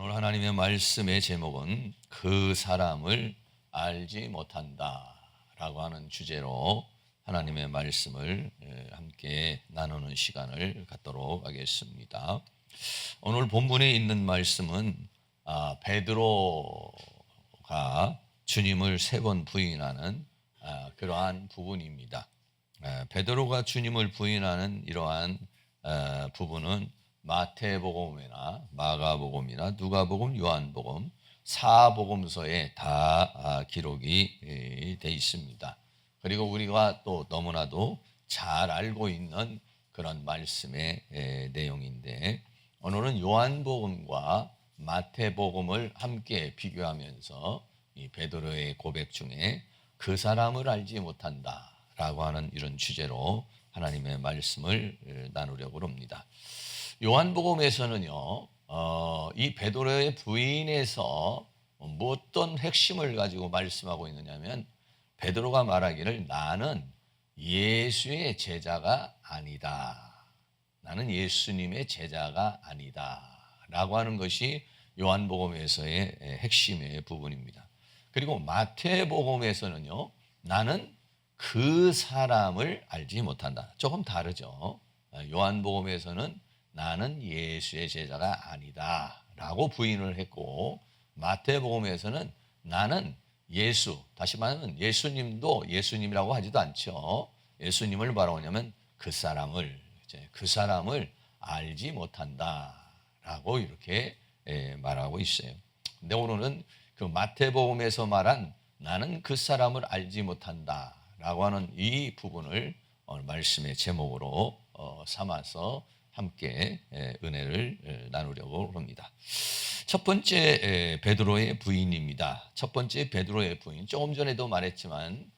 오늘 하나님의 말씀의 제목은 그 사람을 알지 못한다 라고 하는 주제로 하나님의 말씀을 함께 나누는 시간을 갖도록 하겠습니다. 오늘 본문에 있는 말씀은 베드로가 주님을 세 번 부인하는 그러한 부분입니다. 베드로가 주님을 부인하는 이러한 부분은 마태복음이나 마가복음이나 누가복음, 요한복음, 사복음서에 다 기록이 돼 있습니다. 그리고 우리가 또 너무나도 잘 알고 있는 그런 말씀의 내용인데, 오늘은 요한복음과 마태복음을 함께 비교하면서 이 베드로의 고백 중에 그 사람을 알지 못한다라고 하는 이런 주제로 하나님의 말씀을 나누려고 합니다. 요한복음에서는요, 이 베드로의 부인에서 어떤 핵심을 가지고 말씀하고 있느냐면, 베드로가 말하기를 나는 예수의 제자가 아니다. 나는 예수님의 제자가 아니다. 라고 하는 것이 요한복음에서의 핵심의 부분입니다. 그리고 마태복음에서는요, 나는 그 사람을 알지 못한다. 조금 다르죠. 요한복음에서는 나는 예수의 제자가 아니다 라고 부인을 했고, 마태복음에서는 나는 예수, 다시 말하면 예수님도 예수님이라고 하지도 않죠. 예수님을 바라보냐면 그 사람을 알지 못한다 라고 이렇게 말하고 있어요. 근데 오늘은 그 마태복음에서 말한 나는 그 사람을 알지 못한다 라고 하는 이 부분을 오늘 말씀의 제목으로 삼아서 함께 은혜를 나누려고 합니다. 첫 번째 베드로의 부인입니다. 첫 번째 베드로의 부인, 조금 전에도 말했지만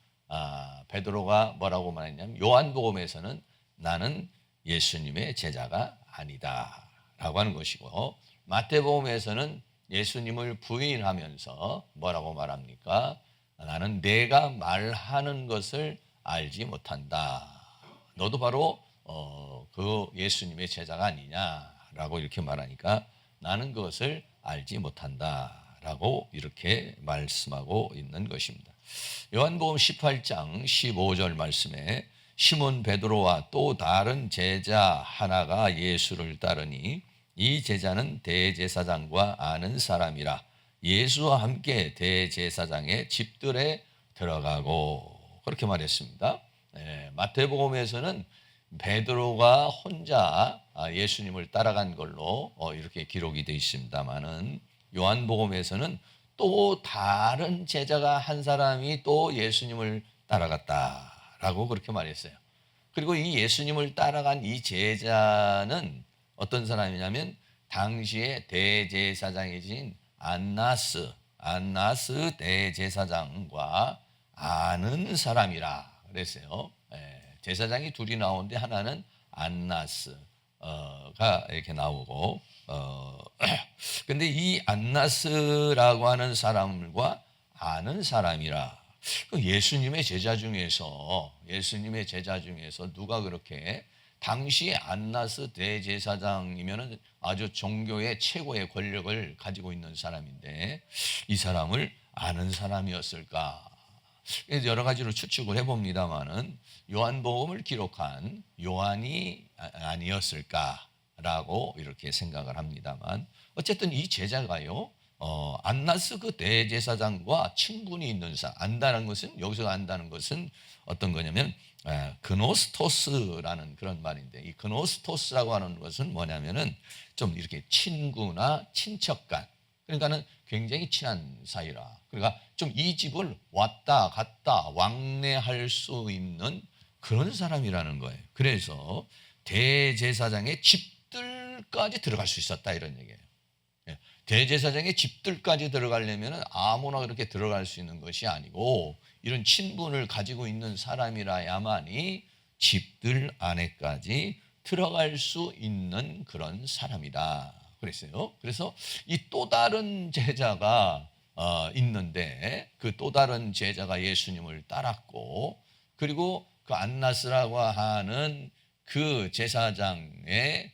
베드로가 뭐라고 말했냐면, 요한복음에서는 나는 예수님의 제자가 아니다 라고 하는 것이고, 마태복음에서는 예수님을 부인하면서 뭐라고 말합니까? 나는 내가 말하는 것을 알지 못한다. 너도 바로 그 예수님의 제자가 아니냐라고 이렇게 말하니까 나는 그것을 알지 못한다라고 이렇게 말씀하고 있는 것입니다. 요한복음 18장 15절 말씀에 시몬 베드로와 또 다른 제자 하나가 예수를 따르니 이 제자는 대제사장과 아는 사람이라 예수와 함께 대제사장의 집들에 들어가고, 그렇게 말했습니다. 마태복음에서는 베드로가 혼자 예수님을 따라간 걸로 이렇게 기록이 되어 있습니다만은, 요한복음에서는 또 다른 제자가 한 사람이 또 예수님을 따라갔다라고 그렇게 말했어요. 그리고 이 예수님을 따라간 이 제자는 어떤 사람이냐면 당시에 대제사장이신 안나스 대제사장과 아는 사람이라 그랬어요. 제사장이 둘이 나오는데 하나는 안나스가 이렇게 나오고, 근데 이 안나스라고 하는 사람과 아는 사람이라, 예수님의 제자 중에서 누가 그렇게 당시 안나스 대제사장이면은 아주 종교의 최고의 권력을 가지고 있는 사람인데 이 사람을 아는 사람이었을까? 여러 가지로 추측을 해봅니다만은 요한복음을 기록한 요한이 아니었을까라고 이렇게 생각을 합니다만, 어쨌든 이 제자가요, 안나스 그 대제사장과 친분이 있는 사람, 여기서 안다는 것은 어떤 거냐면 그노스토스라는 그런 말인데, 이 그노스토스라고 하는 것은 뭐냐면은 좀 이렇게 친구나 친척간, 그러니까는 굉장히 친한 사이라, 그러니까 좀 이 집을 왔다 갔다 왕래할 수 있는 그런 사람이라는 거예요. 그래서 대제사장의 집들까지 들어갈 수 있었다 이런 얘기예요. 대제사장의 집들까지 들어가려면 아무나 그렇게 들어갈 수 있는 것이 아니고, 이런 친분을 가지고 있는 사람이라야만이 집들 안에까지 들어갈 수 있는 그런 사람이다 그랬어요. 그래서 이 또 다른 제자가 있는데, 그 또 다른 제자가 예수님을 따랐고, 그리고 그 안나스라고 하는 그 제사장의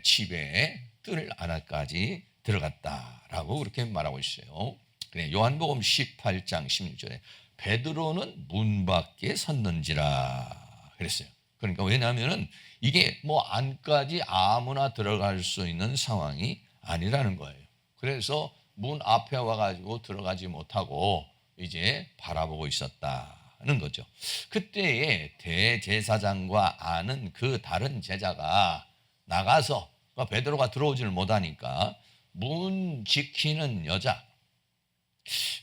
집에 뜰 안까지 들어갔다라고 그렇게 말하고 있어요. 그래, 요한복음 18장 16절에 베드로는 문 밖에 섰는지라 그랬어요. 그러니까 왜냐하면은 이게 뭐 안까지 아무나 들어갈 수 있는 상황이 아니라는 거예요. 그래서 문 앞에 와가지고 들어가지 못하고 이제 바라보고 있었다는 거죠. 그때에 대제사장과 아는 그 다른 제자가 나가서 베드로가 들어오지를 못하니까 문 지키는 여자.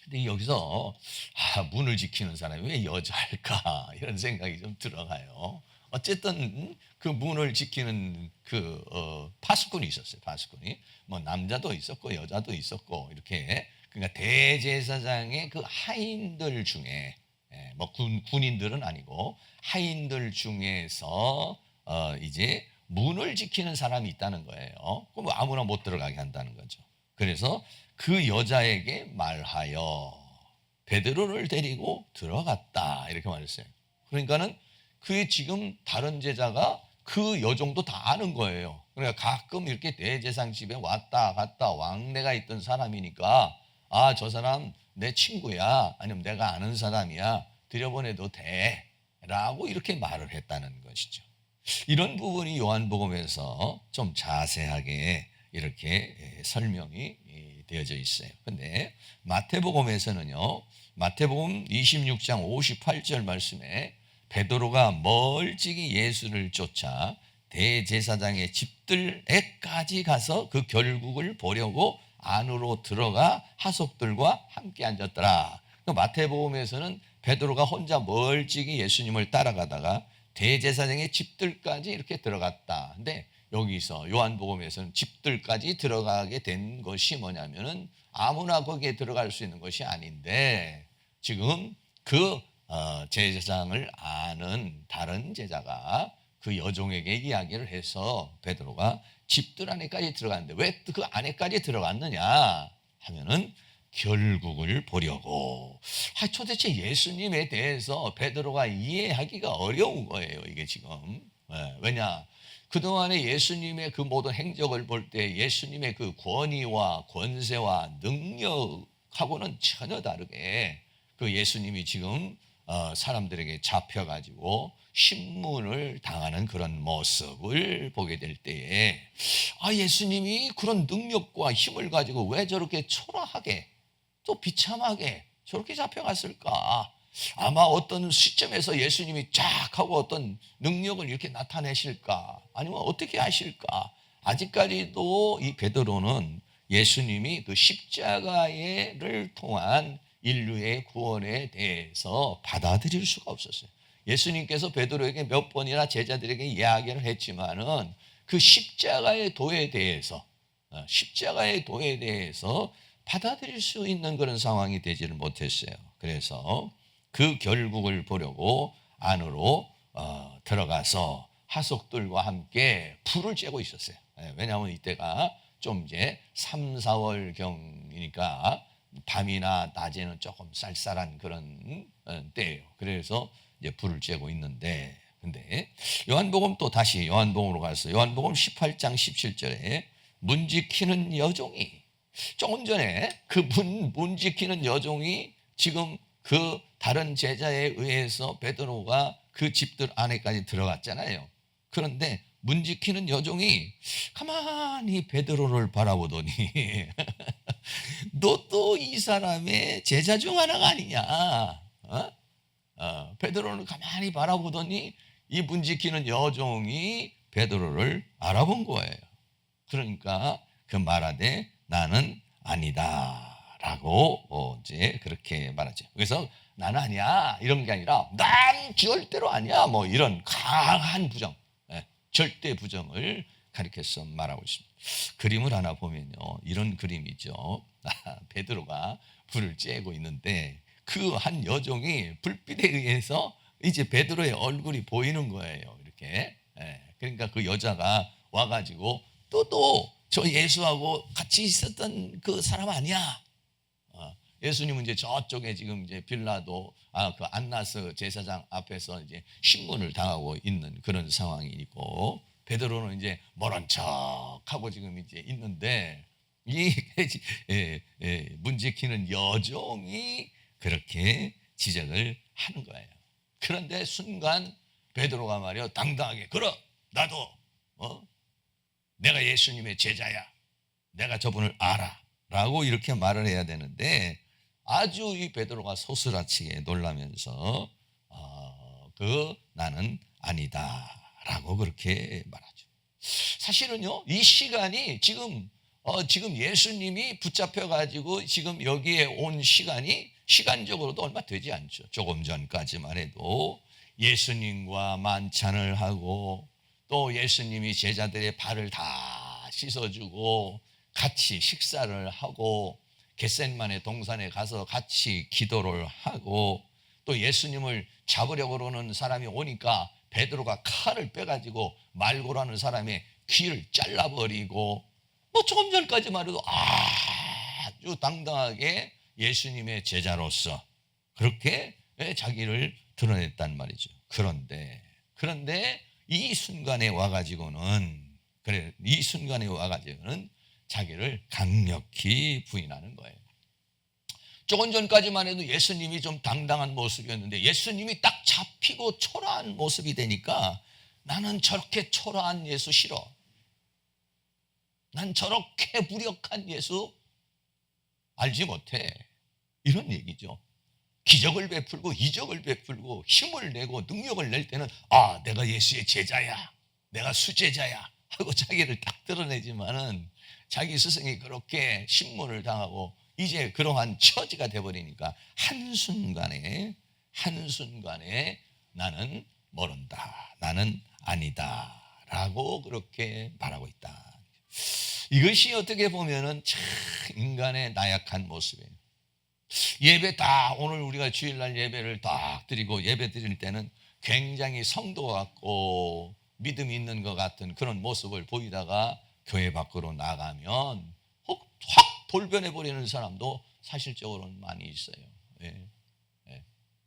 근데 여기서 문을 지키는 사람이 왜 여자일까 이런 생각이 좀 들어가요. 어쨌든 그 문을 지키는 그 파수꾼이 있었어요. 파수꾼이 뭐 남자도 있었고 여자도 있었고 이렇게 그러니까 대제사장의 그 하인들 중에 뭐 군인들은 아니고 하인들 중에서 이제 문을 지키는 사람이 있다는 거예요. 그럼 뭐 아무나 못 들어가게 한다는 거죠. 그래서 그 여자에게 말하여 베드로를 데리고 들어갔다 이렇게 말했어요. 그러니까는 그 지금 다른 제자가 그 여종도 다 아는 거예요. 그러니까 가끔 이렇게 대제사장 집에 왔다 갔다 왕래가 있던 사람이니까 저 사람 내 친구야 아니면 내가 아는 사람이야 들여보내도 돼 라고 이렇게 말을 했다는 것이죠. 이런 부분이 요한복음에서 좀 자세하게 이렇게 설명이 되어져 있어요. 근데 마태복음에서는요, 마태복음 26장 58절 말씀에 베드로가 멀찍이 예수를 쫓아 대제사장의 집들에까지 가서 그 결국을 보려고 안으로 들어가 하석들과 함께 앉았더라. 마태복음에서는 베드로가 혼자 멀찍이 예수님을 따라가다가 대제사장의 집들까지 이렇게 들어갔다. 근데 여기서 요한복음에서는 집들까지 들어가게 된 것이 뭐냐면은 아무나 거기에 들어갈 수 있는 것이 아닌데 지금 그 제사장을 아는 다른 제자가 그 여종에게 이야기를 해서 베드로가 집들 안에까지 들어갔는데 왜 그 안에까지 들어갔느냐 하면은 결국을 보려고. 도대체 예수님에 대해서 베드로가 이해하기가 어려운 거예요. 이게 지금. 왜냐? 그동안에 예수님의 그 모든 행적을 볼 때 예수님의 그 권위와 권세와 능력하고는 전혀 다르게 그 예수님이 지금 사람들에게 잡혀가지고 신문을 당하는 그런 모습을 보게 될 때에 예수님이 그런 능력과 힘을 가지고 왜 저렇게 초라하게 또 비참하게 저렇게 잡혀갔을까? 아마 어떤 시점에서 예수님이 쫙 하고 어떤 능력을 이렇게 나타내실까? 아니면 어떻게 하실까? 아직까지도 이 베드로는 예수님이 그 십자가를 통한 인류의 구원에 대해서 받아들일 수가 없었어요. 예수님께서 베드로에게 몇 번이나 제자들에게 이야기를 했지만은 그 십자가의 도에 대해서 받아들일 수 있는 그런 상황이 되지를 못했어요. 그래서 그 결국을 보려고 안으로 들어가서 하석들과 함께 불을 쬐고 있었어요. 왜냐하면 이때가 좀 이제 3, 4월 경이니까 밤이나 낮에는 조금 쌀쌀한 그런 때예요. 그래서 이제 불을 쬐고 있는데, 근데 요한복음 또 다시 요한복음으로 가서 요한복음 18장 17절에 문 지키는 여종이 조금 전에 그 문 지키는 여종이 지금 그 다른 제자에 의해서 베드로가 그 집들 안에까지 들어갔잖아요. 그런데 문 지키는 여종이 가만히 베드로를 바라보더니 너 또 이 사람의 제자 중 하나가 아니냐? 베드로를 가만히 바라보더니 이 문 지키는 여종이 베드로를 알아본 거예요. 그러니까 그 말하되 나는 아니다라고 이제 그렇게 말하죠. 그래서 나는 아니야 이런 게 아니라 난 절대로 아니야 뭐 이런 강한 부정, 절대 부정을 가리켜서 말하고 있습니다. 그림을 하나 보면요 이런 그림이죠. 베드로가 불을 쬐고 있는데 그 한 여종이 불빛에 의해서 이제 베드로의 얼굴이 보이는 거예요. 이렇게. 그러니까 그 여자가 와가지고 또 저 예수하고 같이 있었던 그 사람 아니야. 예수님은 이제 저쪽에 지금 이제 빌라도 그 안나스 제사장 앞에서 이제 신문을 당하고 있는 그런 상황이 있고 베드로는 이제 모른 척하고 지금 이제 있는데 이 문 지키는 여종이 그렇게 지적을 하는 거예요. 그런데 순간 베드로가 말이요 당당하게 그럼 나도 내가 예수님의 제자야. 내가 저분을 알아. 라고 이렇게 말을 해야 되는데 아주 이 베드로가 소스라치게 놀라면서 나는 아니다. 라고 그렇게 말하죠. 사실은요, 이 시간이 지금 예수님이 붙잡혀가지고 지금 여기에 온 시간이 시간적으로도 얼마 되지 않죠. 조금 전까지만 해도 예수님과 만찬을 하고 또 예수님이 제자들의 발을 다 씻어주고 같이 식사를 하고 겟셋마네 동산에 가서 같이 기도를 하고 또 예수님을 잡으려고 그러는 사람이 오니까 베드로가 칼을 빼가지고 말고라는 사람의 귀를 잘라버리고 뭐 조금 전까지만 해도 아주 당당하게 예수님의 제자로서 그렇게 자기를 드러냈단 말이죠. 그런데 이 순간에 와가지고는 자기를 강력히 부인하는 거예요. 조금 전까지만 해도 예수님이 좀 당당한 모습이었는데 예수님이 딱 잡히고 초라한 모습이 되니까 나는 저렇게 초라한 예수 싫어. 난 저렇게 무력한 예수 알지 못해. 이런 얘기죠. 기적을 베풀고 이적을 베풀고 힘을 내고 능력을 낼 때는 내가 예수의 제자야. 내가 수제자야. 하고 자기를 딱 드러내지만은 자기 스승이 그렇게 신문을 당하고 이제 그러한 처지가 돼버리니까 한순간에 나는 모른다. 나는 아니다. 라고 그렇게 말하고 있다. 이것이 어떻게 보면은 참 인간의 나약한 모습이에요. 예배 오늘 우리가 주일날 예배를 딱 드리고 예배 드릴 때는 굉장히 성도 같고 믿음이 있는 것 같은 그런 모습을 보이다가 교회 밖으로 나가면 확 돌변해버리는 사람도 사실적으로는 많이 있어요.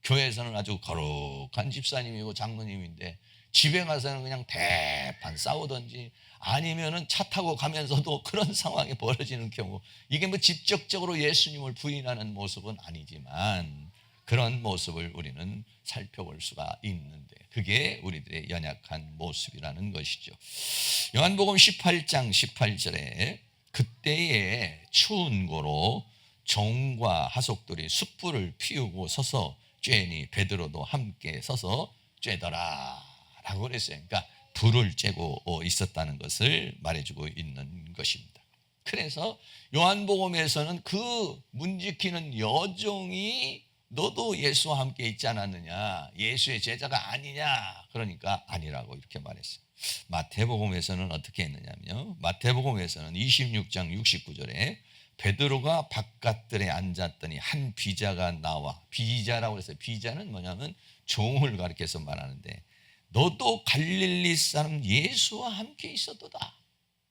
교회에서는 아주 거룩한 집사님이고 장로님인데 집에 가서는 그냥 대판 싸우든지 아니면은 차 타고 가면서도 그런 상황이 벌어지는 경우 이게 뭐 직접적으로 예수님을 부인하는 모습은 아니지만 그런 모습을 우리는 살펴볼 수가 있는데 그게 우리들의 연약한 모습이라는 것이죠. 요한복음 18장 18절에 그때에 추운 고로 종과 하속들이 숯불을 피우고 서서 쬐니 베드로도 함께 서서 쬐더라 라고 그랬어요. 그러니까 불을 쬐고 있었다는 것을 말해주고 있는 것입니다. 그래서 요한복음에서는 그 문 지키는 여종이 너도 예수와 함께 있지 않았느냐, 예수의 제자가 아니냐, 그러니까 아니라고 이렇게 말했어요. 마태복음에서는 어떻게 했느냐면요, 마태복음에서는 26장 69절에 베드로가 바깥들에 앉았더니 한 비자가 나와, 비자라고 해서 비자는 뭐냐면 종을 가리켜서 말하는데 너도 갈릴리 사람 예수와 함께 있었도다.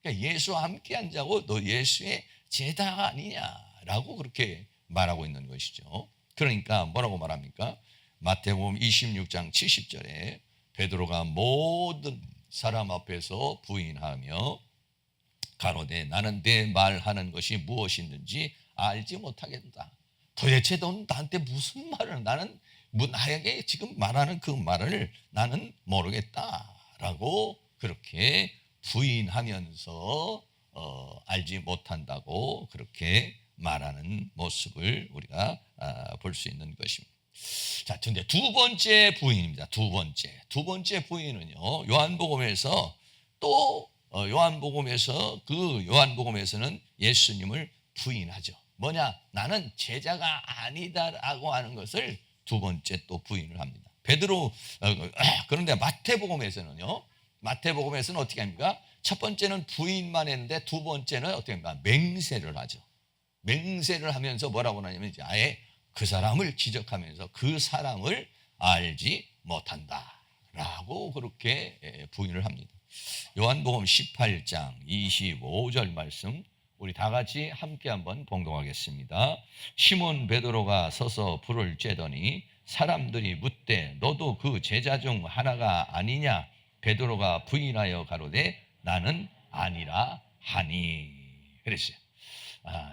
그러니까 예수와 함께 앉자고 너 예수의 제자가 아니냐라고 그렇게 말하고 있는 것이죠. 그러니까 뭐라고 말합니까? 마태복음 26장 70절에 베드로가 모든 사람 앞에서 부인하며 가로되 나는 내 말하는 것이 무엇이든지 알지 못하겠다. 도대체 넌 나한테 무슨 말을 나에게 지금 말하는 그 말을 나는 모르겠다라고 그렇게 부인하면서 알지 못한다고 그렇게 말하는 모습을 우리가 볼 수 있는 것입니다. 자, 근데 두 번째 부인입니다. 두 번째 부인은요, 요한복음에서 요한복음에서는 예수님을 부인하죠. 뭐냐? 나는 제자가 아니다라고 하는 것을 두 번째 또 부인을 합니다. 그런데 마태복음에서는 어떻게 합니까? 첫 번째는 부인만 했는데 두 번째는 어떻게 합니까? 맹세를 하죠. 맹세를 하면서 뭐라고 하냐면 이제 아예 그 사람을 지적하면서 그 사람을 알지 못한다라고 그렇게 부인을 합니다. 요한복음 18장 25절 말씀 우리 다 같이 함께 한번 봉독하겠습니다. 시몬 베드로가 서서 불을 쬐더니 사람들이 묻되 너도 그 제자 중 하나가 아니냐? 베드로가 부인하여 가로되 나는 아니라 하니 그랬어요.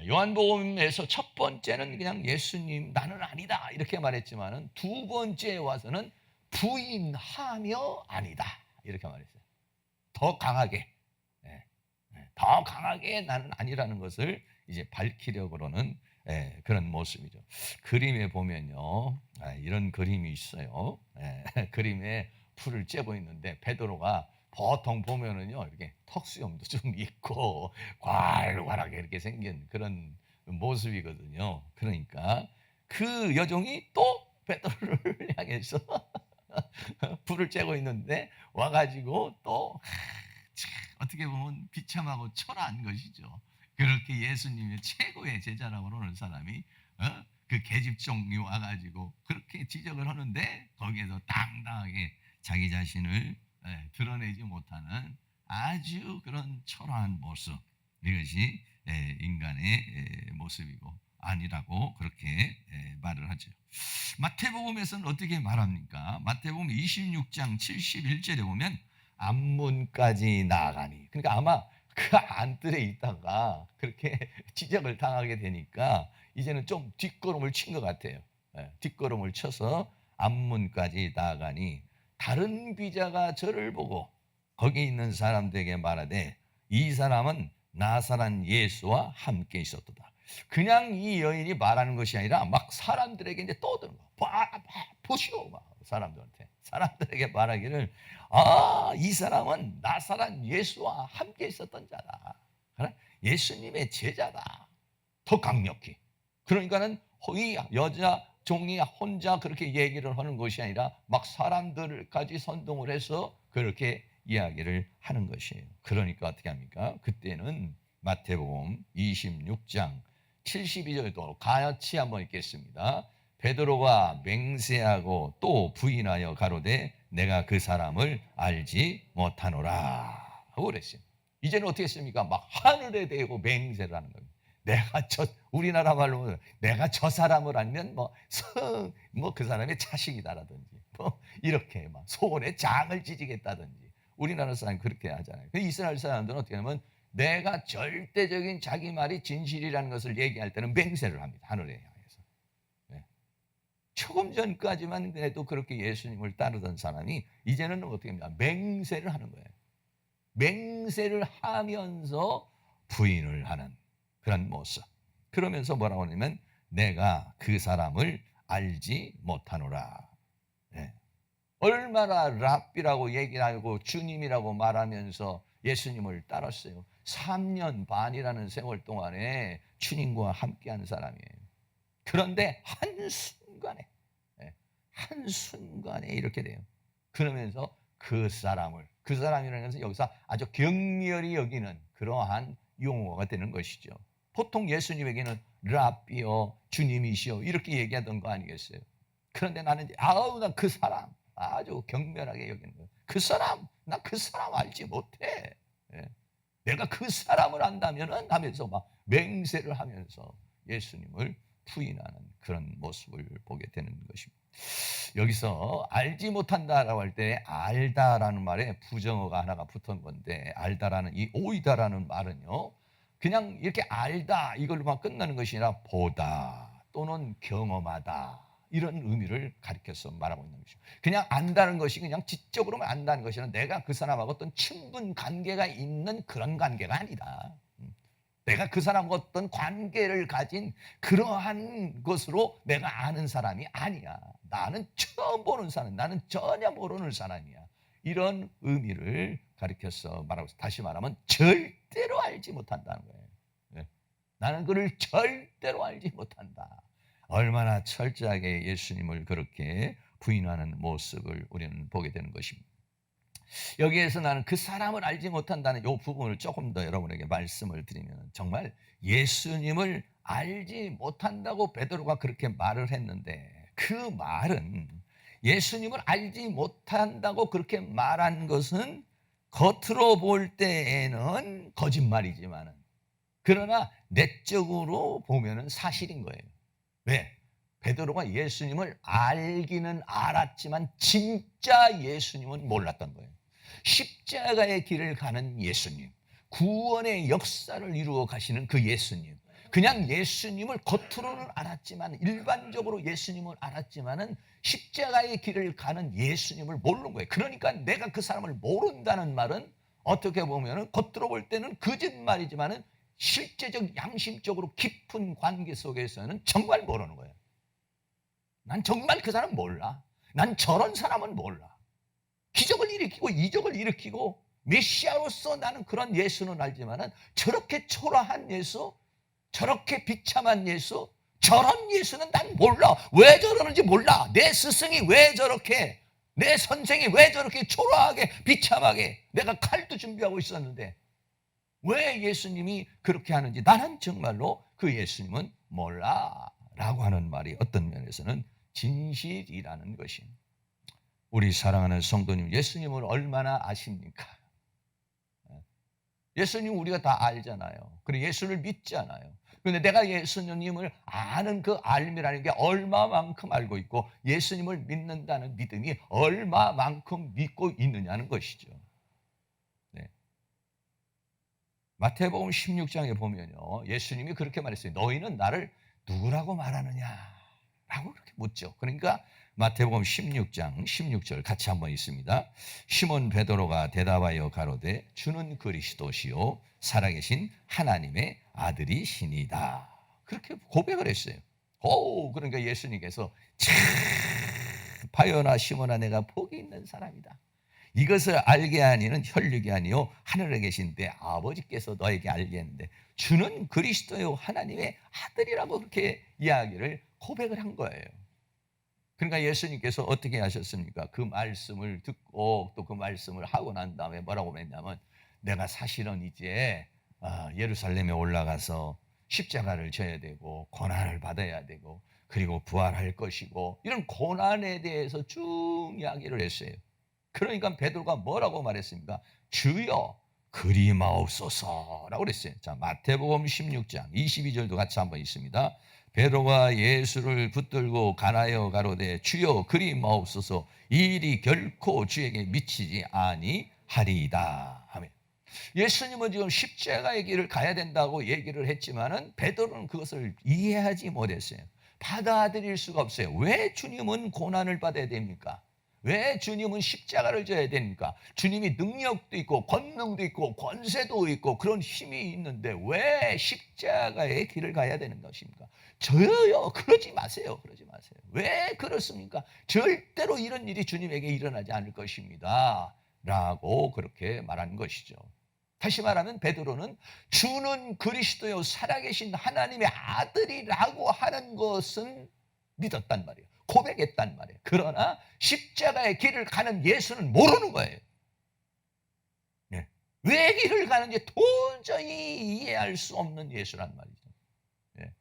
요한복음에서 첫 번째는 그냥 예수님 나는 아니다 이렇게 말했지만은 두 번째에 와서는 부인하며 아니다 이렇게 말했어요. 더 강하게, 예, 더 강하게 나는 아니라는 것을 이제 밝히려고는 그런 모습이죠. 그림에 보면요, 이런 그림이 있어요. 그림에 풀을 째고 있는데 베드로가 보통 보면은요 이렇게 턱수염도 좀 있고 괄괄하게 이렇게 생긴 그런 모습이거든요. 그러니까 그 여종이 또 베드로를 향해서 불을 쬐고 있는데 와가지고 또 어떻게 보면 비참하고 초라한 것이죠. 그렇게 예수님의 최고의 제자라고 그러는 사람이 그 계집종이 와가지고 그렇게 지적을 하는데 거기에서 당당하게 자기 자신을 드러내지 못하는 아주 그런 초라한 모습, 이것이 인간의 모습이고 아니라고 그렇게 말을 하죠. 마태복음에서는 어떻게 말합니까? 마태복음 26장 71절에 보면 앞문까지 나아가니, 그러니까 아마 그 안뜰에 있다가 그렇게 지적을 당하게 되니까 이제는 좀 뒷걸음을 친 것 같아요. 뒷걸음을 쳐서 앞문까지 나아가니 다른 비자가 저를 보고 거기 있는 사람들에게 말하되 이 사람은 나사렛 예수와 함께 있었도다. 그냥 이 여인이 말하는 것이 아니라 막 사람들에게 이제 떠드는 거야. 보시오, 막 사람들에게 말하기를 이 사람은 나사렛 예수와 함께 있었던 자다. 예수님의 제자다. 더 강력히. 그러니까는 이 여자 종이 혼자 그렇게 얘기를 하는 것이 아니라 막 사람들까지 선동을 해서 그렇게 이야기를 하는 것이에요. 그러니까 어떻게 합니까? 그때는 마태복음 26장 72절도 같이 한번 읽겠습니다. 베드로가 맹세하고 또 부인하여 가로되 내가 그 사람을 알지 못하노라 하고 그랬어요. 이제는 어떻게 했습니까? 막 하늘에 대고 맹세를 하는 겁니다. 우리나라 말로 내가 저 사람을 알면 그 사람의 자식이다라든지 이렇게 막 소원에 장을 지지겠다든지 우리나라 사람이 그렇게 하잖아요. 이스라엘 사람들은 어떻게 하면 내가 절대적인 자기 말이 진실이라는 것을 얘기할 때는 맹세를 합니다. 하늘에 향해서. 조금 전까지만 해도 그렇게 예수님을 따르던 사람이 이제는 어떻게 합니까? 맹세를 하는 거예요. 맹세를 하면서 부인을 하는 그런 모습. 그러면서 뭐라고 하냐면 내가 그 사람을 알지 못하노라. 얼마나 랍비라고 얘기하고 주님이라고 말하면서 예수님을 따랐어요. 3년 반이라는 세월 동안에 주님과 함께한 사람이에요. 그런데 한순간에 이렇게 돼요. 그러면서 그 사람이라는 것은 여기서 아주 경멸히 여기는 그러한 용어가 되는 것이죠. 보통 예수님에게는 랍비요, 주님이시요 이렇게 얘기하던 거 아니겠어요? 그런데 나는 난 그 사람 아주 경멸하게 여기는 거예요. 나 그 사람 알지 못해. 내가 그 사람을 안다면은 하면서 막 맹세를 하면서 예수님을 부인하는 그런 모습을 보게 되는 것입니다. 여기서 알지 못한다라고 할 때 알다라는 말에 부정어가 하나가 붙은 건데 알다라는 이 오이다라는 말은요. 그냥 이렇게 알다 이걸로만 끝나는 것이 아니라 보다 또는 경험하다 이런 의미를 가리켜서 말하고 있는 것이죠. 그냥 안다는 것이 그냥 지적으로만 안다는 것이 아니라 내가 그 사람하고 어떤 친분 관계가 있는 그런 관계가 아니다. 내가 그 사람과 어떤 관계를 가진 그러한 것으로 내가 아는 사람이 아니야. 나는 처음 보는 사람, 나는 전혀 모르는 사람이야. 이런 의미를 가리켜서 말하고 있어요. 다시 말하면 절대로 알지 못한다는 거예요. 나는 그를 절대로 알지 못한다. 얼마나 철저하게 예수님을 그렇게 부인하는 모습을 우리는 보게 되는 것입니다. 여기에서 나는 그 사람을 알지 못한다는 이 부분을 조금 더 여러분에게 말씀을 드리면 정말 예수님을 알지 못한다고 베드로가 그렇게 말을 했는데 그 말은 예수님을 알지 못한다고 그렇게 말한 것은 겉으로 볼 때에는 거짓말이지만은 그러나 내적으로 보면은 사실인 거예요. 왜? 베드로가 예수님을 알기는 알았지만 진짜 예수님은 몰랐던 거예요. 십자가의 길을 가는 예수님, 구원의 역사를 이루어 가시는 그 예수님, 그냥 예수님을 겉으로는 알았지만, 일반적으로 예수님을 알았지만은 십자가의 길을 가는 예수님을 모르는 거예요. 그러니까 내가 그 사람을 모른다는 말은 어떻게 보면은 겉으로 볼 때는 거짓말이지만은 실제적 양심적으로 깊은 관계 속에서는 정말 모르는 거예요. 난 정말 그 사람 몰라. 난 저런 사람은 몰라. 기적을 일으키고 이적을 일으키고 메시아로서 나는 그런 예수는 알지만은 저렇게 초라한 예수, 저렇게 비참한 예수, 저런 예수는 난 몰라. 왜 저러는지 몰라. 내 스승이 왜 저렇게, 내 선생이 왜 저렇게 초라하게 비참하게, 내가 칼도 준비하고 있었는데 왜 예수님이 그렇게 하는지 나는 정말로 그 예수님은 몰라 라고 하는 말이 어떤 면에서는 진실이라는 것입니다. 우리 사랑하는 성도님, 예수님을 얼마나 아십니까? 예수님 우리가 다 알잖아요. 그리고 예수를 믿잖아요. 그런데 내가 예수님을 아는 그 알미라는 게 얼마만큼 알고 있고 예수님을 믿는다는 믿음이 얼마만큼 믿고 있느냐는 것이죠. 네. 마태복음 16장에 보면요, 예수님이 그렇게 말했어요. 너희는 나를 누구라고 말하느냐? 라고 그렇게 묻죠. 그러니까 마태복음 16장 16절 같이 한번 있습니다. 시몬 베드로가 대답하여 가로되 주는 그리스도시요 살아계신 하나님의 아들이시니다. 그렇게 고백을 했어요. 그러니까 예수님께서 참 바요나 시몬아 내가 복이 있는 사람이다. 이것을 알게 하니는 혈육이 아니요 하늘에 계신 내 아버지께서 너에게 알게 했는데 주는 그리스도요 하나님의 아들이라고 그렇게 이야기를 고백을 한 거예요. 그러니까 예수님께서 어떻게 하셨습니까? 그 말씀을 듣고 또 그 말씀을 하고 난 다음에 뭐라고 했냐면 내가 사실은 이제 예루살렘에 올라가서 십자가를 져야 되고 고난을 받아야 되고 그리고 부활할 것이고 이런 고난에 대해서 쭉 이야기를 했어요. 그러니까 베드로가 뭐라고 말했습니까? 주여 그리 마옵소서라고 그랬어요. 자, 마태복음 16장 22절도 같이 한번 있습니다. 베드로가 예수를 붙들고 가나여 가로되 주여 그리 마옵소서 이 일이 결코 주에게 미치지 아니하리이다. 아멘. 예수님은 지금 십자가의 길을 가야 된다고 얘기를 했지만은 베드로는 그것을 이해하지 못했어요. 받아들일 수가 없어요. 왜 주님은 고난을 받아야 됩니까? 왜 주님은 십자가를 져야 됩니까? 주님이 능력도 있고 권능도 있고 권세도 있고 그런 힘이 있는데 왜 십자가의 길을 가야 되는 것입니까? 저요, 그러지 마세요. 그러지 마세요. 왜 그렇습니까? 절대로 이런 일이 주님에게 일어나지 않을 것입니다. 라고 그렇게 말한 것이죠. 다시 말하면 베드로는 주는 그리스도요 살아계신 하나님의 아들이라고 하는 것은 믿었단 말이에요. 고백했단 말이에요. 그러나 십자가의 길을 가는 예수는 모르는 거예요. 네. 왜 길을 가는지 도저히 이해할 수 없는 예수란 말이죠. 네.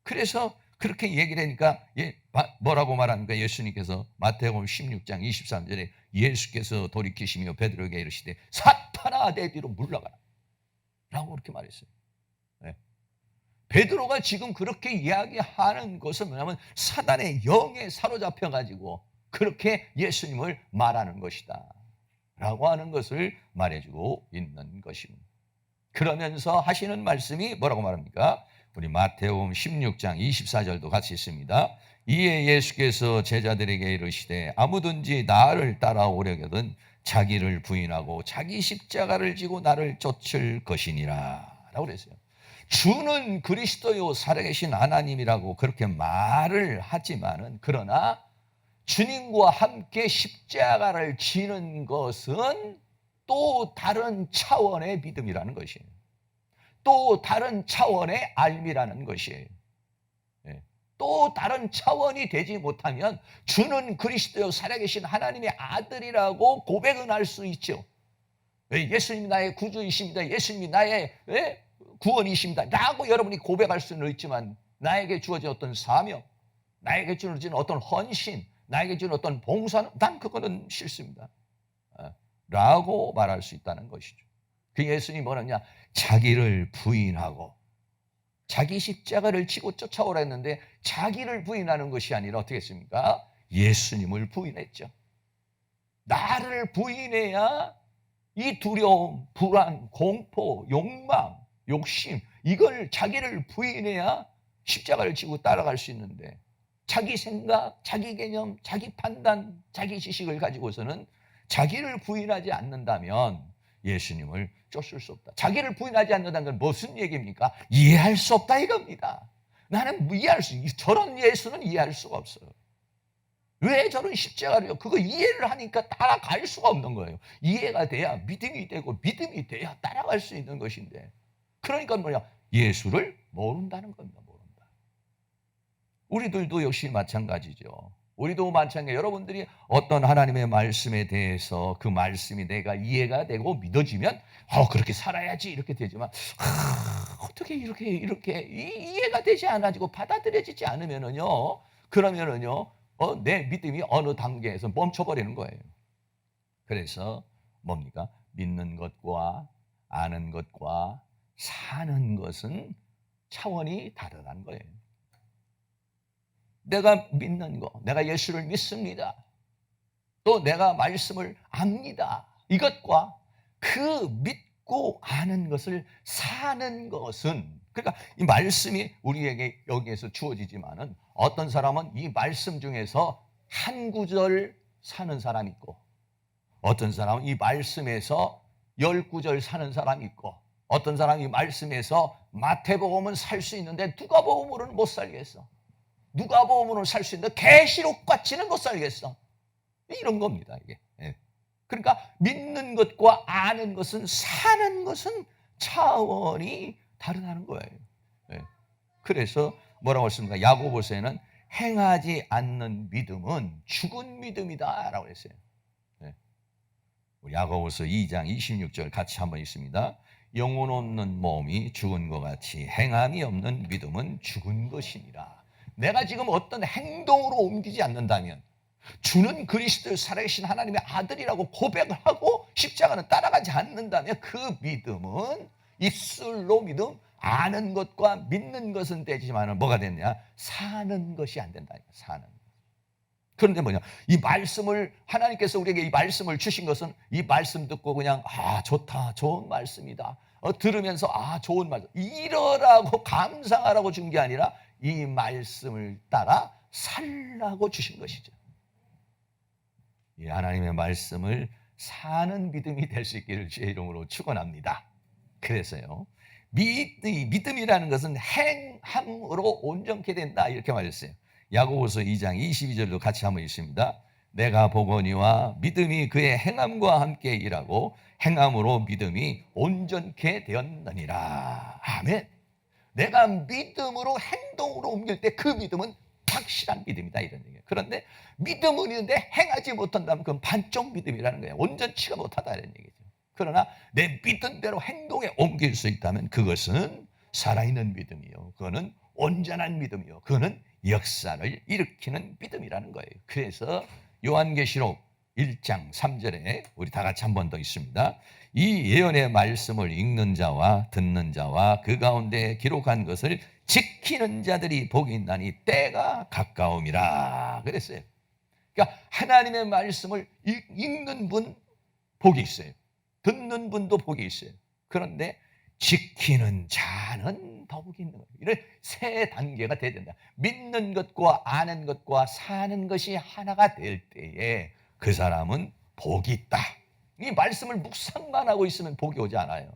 그래서 그렇게 얘기를 하니까 뭐라고 말합니까? 예수님께서 마태복음 16장 23절에 예수께서 돌이키시며 베드로에게 이르시되 사탄아 내 뒤로 물러가라 라고 그렇게 말했어요. 네. 베드로가 지금 그렇게 이야기하는 것은 뭐냐면 사단의 영에 사로잡혀 가지고 그렇게 예수님을 말하는 것이다 라고 하는 것을 말해주고 있는 것입니다. 그러면서 하시는 말씀이 뭐라고 말합니까? 우리 마태복음 16장 24절도 같이 있습니다. 이에 예수께서 제자들에게 이르시되 아무든지 나를 따라오려거든 자기를 부인하고 자기 십자가를 지고 나를 쫓을 것이니라 라고 그랬어요. 주는 그리스도요 살아계신 하나님이라고 그렇게 말을 하지만은 그러나 주님과 함께 십자가를 지는 것은 또 다른 차원의 믿음이라는 것이에요. 또 다른 차원의 알미라는 것이에요. 또 다른 차원이 되지 못하면 주는 그리스도요 살아계신 하나님의 아들이라고 고백은 할 수 있죠. 예수님이 나의 구주이십니다. 예수님이 나의 구원이십니다 라고 여러분이 고백할 수는 있지만 나에게 주어진 어떤 사명, 나에게 주어진 어떤 헌신, 나에게 주는 어떤 봉사는 난 그거는 싫습니다 라고 말할 수 있다는 것이죠. 그 예수님이 뭐냐냐, 자기를 부인하고 자기 십자가를 지고 쫓아오라 했는데 자기를 부인하는 것이 아니라 어떻게 했습니까? 예수님을 부인했죠. 나를 부인해야 이 두려움, 불안, 공포, 욕망, 욕심 이걸 자기를 부인해야 십자가를 지고 따라갈 수 있는데 자기 생각, 자기 개념, 자기 판단, 자기 지식을 가지고서는 자기를 부인하지 않는다면 예수님을 쫓을 수 없다. 자기를 부인하지 않는다는 건 무슨 얘기입니까? 이해할 수 없다 이겁니다. 나는 저런 예수는 이해할 수가 없어요. 왜 저런 십자가를요? 그거 이해를 하니까 따라갈 수가 없는 거예요. 이해가 돼야 믿음이 되고 믿음이 돼야 따라갈 수 있는 것인데 그러니까 뭐냐? 예수를 모른다는 겁니다. 모른다. 우리들도 역시 마찬가지죠. 우리도 마찬가지예요. 여러분들이 어떤 하나님의 말씀에 대해서 그 말씀이 내가 이해가 되고 믿어지면 그렇게 살아야지 이렇게 되지만 어떻게 이렇게 이해가 되지 않아지고 받아들여지지 않으면은요. 그러면은요. 내 믿음이 어느 단계에서 멈춰버리는 거예요. 그래서 뭡니까? 믿는 것과 아는 것과 사는 것은 차원이 다르다는 거예요. 내가 믿는 거, 내가 예수를 믿습니다. 또 내가 말씀을 압니다. 이것과 그 믿고 아는 것을 사는 것은 그러니까 이 말씀이 우리에게 여기에서 주어지지만은 어떤 사람은 이 말씀 중에서 한 구절 사는 사람이 있고 어떤 사람은 이 말씀에서 10구절 사는 사람이 있고 어떤 사람이 이 말씀에서 마태복음은 살 수 있는데 누가복음으로는 못 살겠어. 누가복음으로 살 수 있는데 계시록 같이는 못 살겠어. 이런 겁니다, 이게. 그러니까 믿는 것과 아는 것은 사는 것은 차원이 다르다는 거예요. 그래서 뭐라고 했습니까? 야고보서에는 행하지 않는 믿음은 죽은 믿음이다라고 했어요. 야고보서 2장 26절 같이 한번 읽습니다. 영혼 없는 몸이 죽은 것 같이 행함이 없는 믿음은 죽은 것이니라. 내가 지금 어떤 행동으로 옮기지 않는다면 주는 그리스도의 살아계신 하나님의 아들이라고 고백을 하고 십자가는 따라가지 않는다면 그 믿음은 입술로 믿음, 아는 것과 믿는 것은 되지만 뭐가 됐냐? 사는 것이 안 된다. 사는 것. 그런데 뭐냐? 이 말씀을 하나님께서 우리에게 이 말씀을 주신 것은 이 말씀 듣고 그냥 좋다, 좋은 말씀이다. 들으면서 좋은 말씀 이러라고 감상하라고 준 게 아니라 이 말씀을 따라 살라고 주신 것이죠. 이 하나님의 말씀을 사는 믿음이 될 수 있기를 주의 이름으로 축원합니다. 그래서요. 믿음이라는 것은 행함으로 온전케 된다 이렇게 말했어요. 야고보서 2장 22절도 같이 한번 읽습니다. 내가 보거니와 믿음이 그의 행함과 함께 일하고 행함으로 믿음이 온전케 되었느니라. 아멘. 내가 믿음으로 행동으로 옮길 때 그 믿음은 확실한 믿음이다 이런 얘기예요. 그런데 믿음은 있는데 행하지 못한다면 그건 반쪽 믿음이라는 거예요. 온전치가 못하다 이런 얘기죠. 그러나 내 믿은 대로 행동에 옮길 수 있다면 그것은 살아있는 믿음이요. 그거는 온전한 믿음이요. 그거는 역사를 일으키는 믿음이라는 거예요. 그래서 요한계시록 1장 3절에 우리 다 같이 한 번 더 있습니다. 이 예언의 말씀을 읽는 자와 듣는 자와 그 가운데 기록한 것을 지키는 자들이 복이 있나니 때가 가까움이라 그랬어요. 그러니까 하나님의 말씀을 읽는 분 복이 있어요. 듣는 분도 복이 있어요. 그런데 지키는 자는 더 복이 있는 거예요. 이런 세 단계가 돼야 된다. 믿는 것과 아는 것과 사는 것이 하나가 될 때에 그 사람은 복이 있다. 이 말씀을 묵상만 하고 있으면 복이 오지 않아요.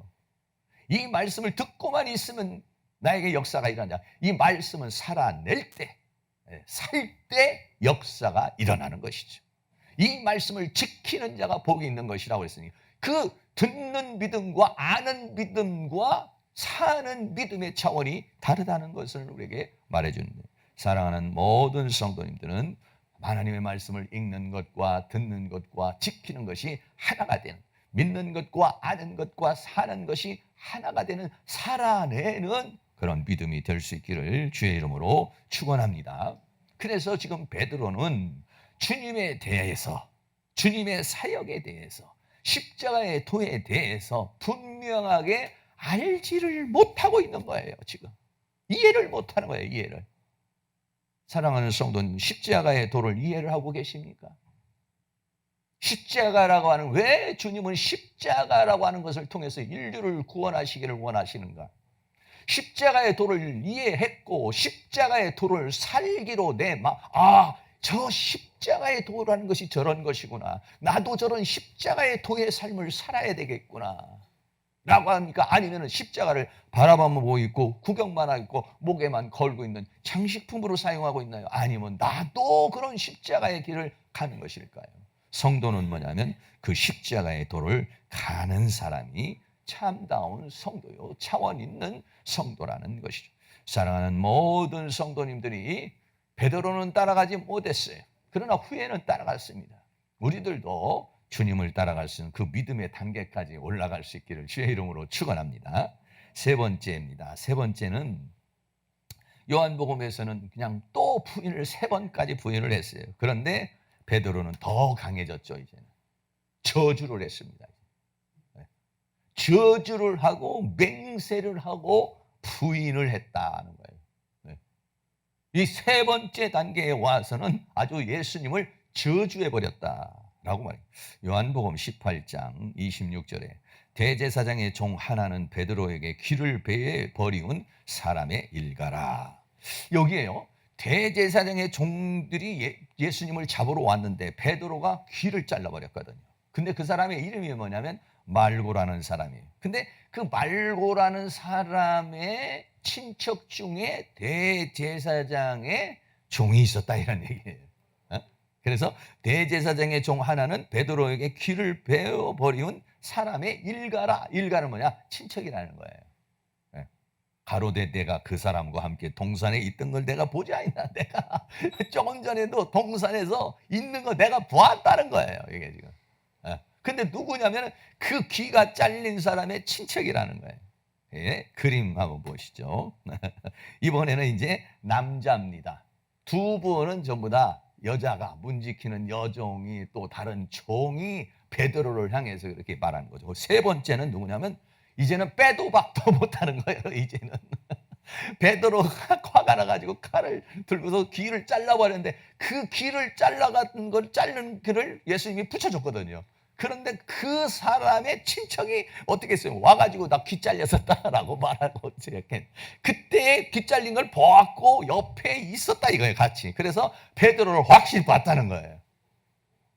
이 말씀을 듣고만 있으면 나에게 역사가 일어나냐. 이 말씀은 살아낼 때, 살 때 역사가 일어나는 것이죠. 이 말씀을 지키는 자가 복이 있는 것이라고 했으니 그 듣는 믿음과 아는 믿음과 사는 믿음의 차원이 다르다는 것을 우리에게 말해주는 거예요. 사랑하는 모든 성도님들은 하나님의 말씀을 읽는 것과 듣는 것과 지키는 것이 하나가 되는, 믿는 것과 아는 것과 사는 것이 하나가 되는, 살아내는 그런 믿음이 될 수 있기를 주의 이름으로 축원합니다. 그래서 지금 베드로는 주님에 대해서, 주님의 사역에 대해서, 십자가의 도에 대해서 분명하게 알지를 못하고 있는 거예요. 지금 이해를 못하는 거예요. 이해를. 사랑하는 성도님, 십자가의 도를 이해를 하고 계십니까? 십자가라고 하는, 왜 주님은 십자가라고 하는 것을 통해서 인류를 구원하시기를 원하시는가? 십자가의 도를 이해했고 십자가의 도를 살기로 저 십자가의 도라는 것이 저런 것이구나. 나도 저런 십자가의 도의 삶을 살아야 되겠구나. 라고 합니까? 아니면 십자가를 바라보면 보고 있고 구경만 하고 있고 목에만 걸고 있는 장식품으로 사용하고 있나요? 아니면 나도 그런 십자가의 길을 가는 것일까요? 성도는 뭐냐면 그 십자가의 도를 가는 사람이 참다운 성도요, 차원 있는 성도라는 것이죠. 사랑하는 모든 성도님들이 베드로는 따라가지 못했어요. 그러나 후에는 따라갔습니다. 우리들도 주님을 따라갈 수 있는 그 믿음의 단계까지 올라갈 수 있기를 주의 이름으로 축원합니다. 세 번째입니다. 세 번째는 요한복음에서는 그냥 또 부인을 3번까지 부인을 했어요. 그런데 베드로는 더 강해졌죠. 이제는 저주를 했습니다. 저주를 하고 맹세를 하고 부인을 했다는 거예요. 이 3번째 단계에 와서는 아주 예수님을 저주해 버렸다라고 말해요. 요한복음 18장 26절에 대제사장의 종 하나는 베드로에게 귀를 베어 버리운 사람의 일가라. 여기에요. 대제사장의 종들이 예수님을 잡으러 왔는데 베드로가 귀를 잘라버렸거든요. 근데 그 사람의 이름이 뭐냐면 말고라는 사람이에요. 근데 그 말고라는 사람의 친척 중에 대제사장의 종이 있었다 이런 얘기예요. 그래서 대제사장의 종 하나는 베드로에게 귀를 베어 버리운 사람의 일가라. 일가는 뭐냐? 친척이라는 거예요. 가로되 내가 그 사람과 함께 동산에 있던 걸 내가 보지 않나? 내가 조금 전에도 동산에서 있는 거 내가 보았다는 거예요. 이게 지금. 근데 누구냐면 그 귀가 잘린 사람의 친척이라는 거예요. 예, 그림 한번 보시죠. 이번에는 이제 남자입니다. 두 분은 전부 다 여자가 문 지키는 여종이 또 다른 종이 베드로를 향해서 이렇게 말하는 거죠. 세 번째는 누구냐면 이제는 빼도 박도 못하는 거예요. 이제는 베드로가 화가 나가지고 칼을 들고서 귀를 잘라버렸는데 그 귀를 잘라간 걸 자른 글을 예수님이 붙여줬거든요. 그런데 그 사람의 친척이 어떻게 했어요? 와가지고 나 귀 잘렸었다라고 말하고 이렇게 그때 귀 잘린 걸 보았고 옆에 있었다 이거예요, 같이. 그래서 베드로를 확실히 봤다는 거예요.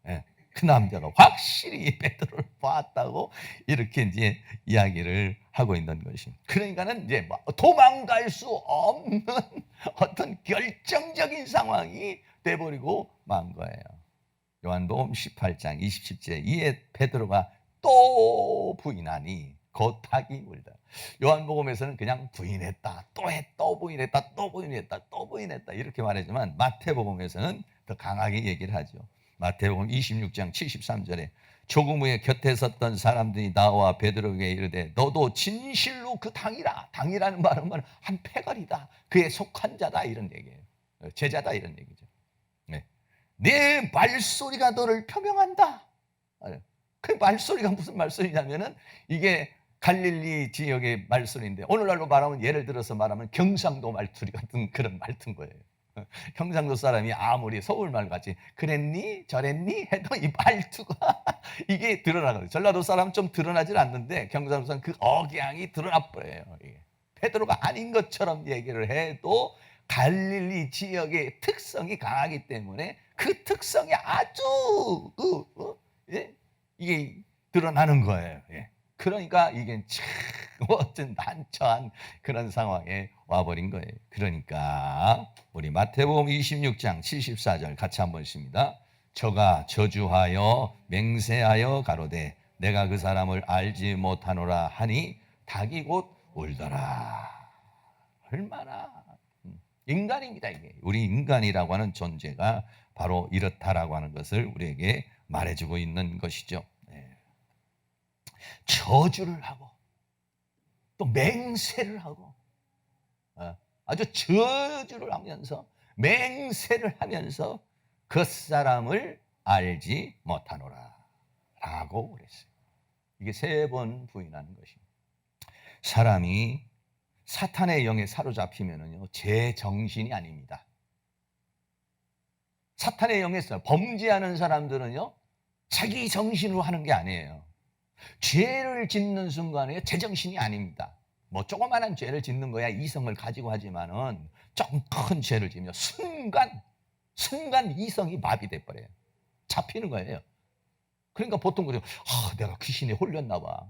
네, 그 남자가 확실히 베드로를 봤다고 이렇게 이제 이야기를 하고 있는 것입니다. 그러니까는 이제 도망갈 수 없는 어떤 결정적인 상황이 돼버리고 만 거예요. 요한복음 18장 27절 이에 베드로가 또 부인하니 곧 닭이 울다. 요한복음에서는 그냥 부인했다, 또 부인했다, 또 부인했다, 또 부인했다 이렇게 말하지만 마태복음에서는 더 강하게 얘기를 하죠. 마태복음 26장 73절에 조금 후에 곁에 섰던 사람들이 나와 베드로에게 이르되 너도 진실로 그 당이라. 당이라는 말은 한 패거리다, 그에 속한 자다 이런 얘기예요. 제자다 이런 얘기죠. 네. 내 말소리가 너를 표명한다. 그 말소리가 무슨 말소리냐면은 이게 갈릴리 지역의 말소리인데 오늘날로 말하면 예를 들어서 말하면 경상도 말투리 같은 그런 말투인 거예요. 경상도 사람이 아무리 서울말 같이 그랬니 저랬니 해도 이 말투가 이게 드러나거든요. 전라도 사람은 좀 드러나질 않는데 경상도 사람은 그 억양이 드러나 버려요. 베드로가 아닌 것처럼 얘기를 해도 갈릴리 지역의 특성이 강하기 때문에 그 특성이 아주 이게 드러나는 거예요. 그러니까 이게 참 어떤 난처한 그런 상황에 와버린 거예요. 그러니까 우리 마태복음 26장 74절 같이 한번 읽습니다. 저가 저주하여 맹세하여 가로되 내가 그 사람을 알지 못하노라 하니 닭이 곧 울더라. 얼마나 인간입니다. 이게 우리 인간이라고 하는 존재가 바로 이렇다라고 하는 것을 우리에게 말해주고 있는 것이죠. 저주를 하고 또 맹세를 하고 아주 저주를 하면서 맹세를 하면서 그 사람을 알지 못하노라 라고 그랬어요. 이게 3번 부인하는 것입니다. 사람이 사탄의 영에 사로잡히면은요, 제 정신이 아닙니다. 사탄의 영에서 범죄하는 사람들은요, 자기 정신으로 하는 게 아니에요. 죄를 짓는 순간에 제 정신이 아닙니다. 뭐 조그마한 죄를 짓는 거야 이성을 가지고 하지만은 조금 큰 죄를 지으면 순간 이성이 마비돼 버려요. 잡히는 거예요. 그러니까 보통 그래요. 내가 귀신에 홀렸나 봐.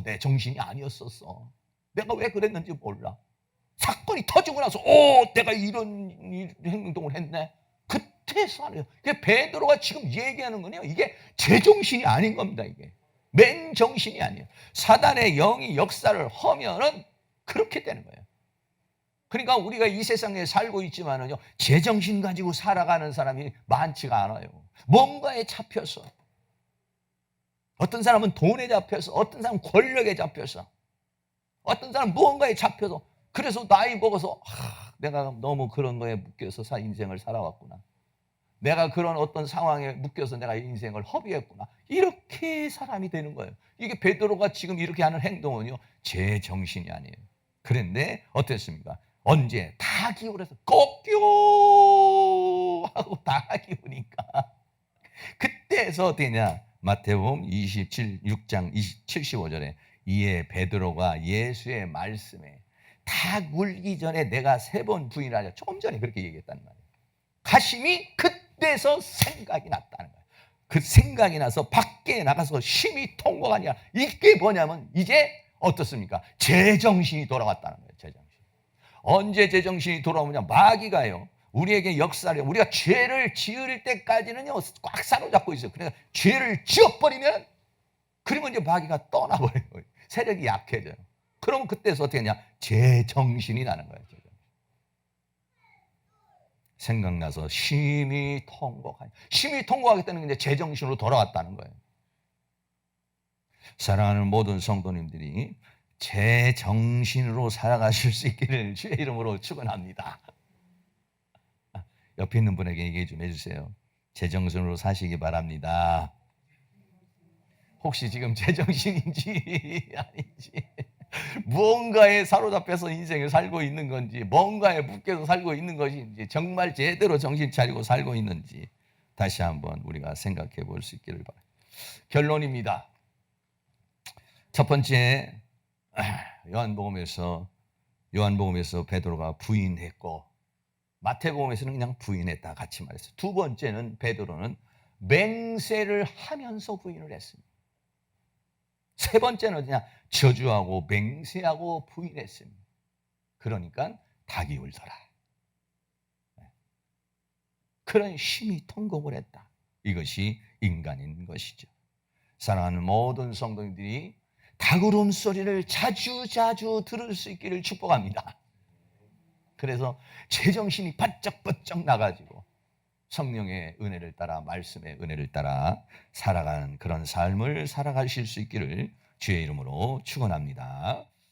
내 정신이 아니었었어. 내가 왜 그랬는지 몰라. 사건이 터지고 나서 내가 이런 행동을 했네. 그때서 알아요. 베드로가 지금 얘기하는 거는요. 이게 제정신이 아닌 겁니다. 이게 맨정신이 아니에요. 사단의 영이 역사를 하면은 그렇게 되는 거예요. 그러니까 우리가 이 세상에 살고 있지만은요, 제정신 가지고 살아가는 사람이 많지가 않아요. 뭔가에 잡혀서, 어떤 사람은 돈에 잡혀서, 어떤 사람은 권력에 잡혀서, 어떤 사람은 무언가에 잡혀서, 그래서 나이 먹어서 내가 너무 그런 거에 묶여서 인생을 살아왔구나. 내가 그런 어떤 상황에 묶여서 내가 인생을 허비했구나. 이렇게 사람이 되는 거예요. 이게 베드로가 지금 이렇게 하는 행동은요, 제 정신이 아니에요. 그런데 어땠습니까? 언제? 다 기울어서 꼭요 하고 다 기우니까 그때서 어떠냐? 마태복음 6장 75절에 이에 베드로가 예수의 말씀에 다 울기 전에 내가 3번 부인하자. 조금 전에 그렇게 얘기했단 말이에요. 가심이 그때서 생각이 났다는 거예요. 그 생각이 나서 밖에 나가서 심히 통곡하가 아니라 이게 뭐냐면 이제 어떻습니까? 제정신이 돌아왔다는 거예요. 제정신. 언제 제정신이 돌아오느냐? 마귀가요, 우리에게 역사를, 우리가 죄를 지을 때까지는요 꽉 사로잡고 있어요. 그러니까 죄를 지어버리면 그러면 이제 마귀가 떠나버려요. 세력이 약해져요. 그러면 그때서 어떻게 하냐? 제정신이 나는 거예요. 생각나서 심히 통곡하니, 심히 통곡하겠다는 게 이제 제정신으로 돌아왔다는 거예요. 사랑하는 모든 성도님들이 제정신으로 살아가실 수 있기를 주의 이름으로 축원합니다. 옆에 있는 분에게 얘기 좀 해주세요. 제정신으로 사시기 바랍니다. 혹시 지금 제정신인지 아닌지, 무언가에 사로잡혀서 인생을 살고 있는 건지, 뭔가에 묶여서 살고 있는 것인지, 정말 제대로 정신 차리고 살고 있는지 다시 한번 우리가 생각해 볼 수 있기를 바랍니다. 결론입니다. 첫 번째, 요한복음에서 베드로가 부인했고, 마태복음에서는 그냥 부인했다 같이 말했어요. 두 번째는 베드로는 맹세를 하면서 부인을 했습니다. 세 번째는 그냥 저주하고 맹세하고 부인했습니다. 그러니까 닭이 울더라. 그런 심히 통곡을 했다. 이것이 인간인 것이죠. 사랑하는 모든 성도님들이 닭 울음소리를 자주 들을 수 있기를 축복합니다. 그래서 제정신이 바짝바짝 나가지고 성령의 은혜를 따라, 말씀의 은혜를 따라 살아가는 그런 삶을 살아가실 수 있기를 주의 이름으로 축원합니다.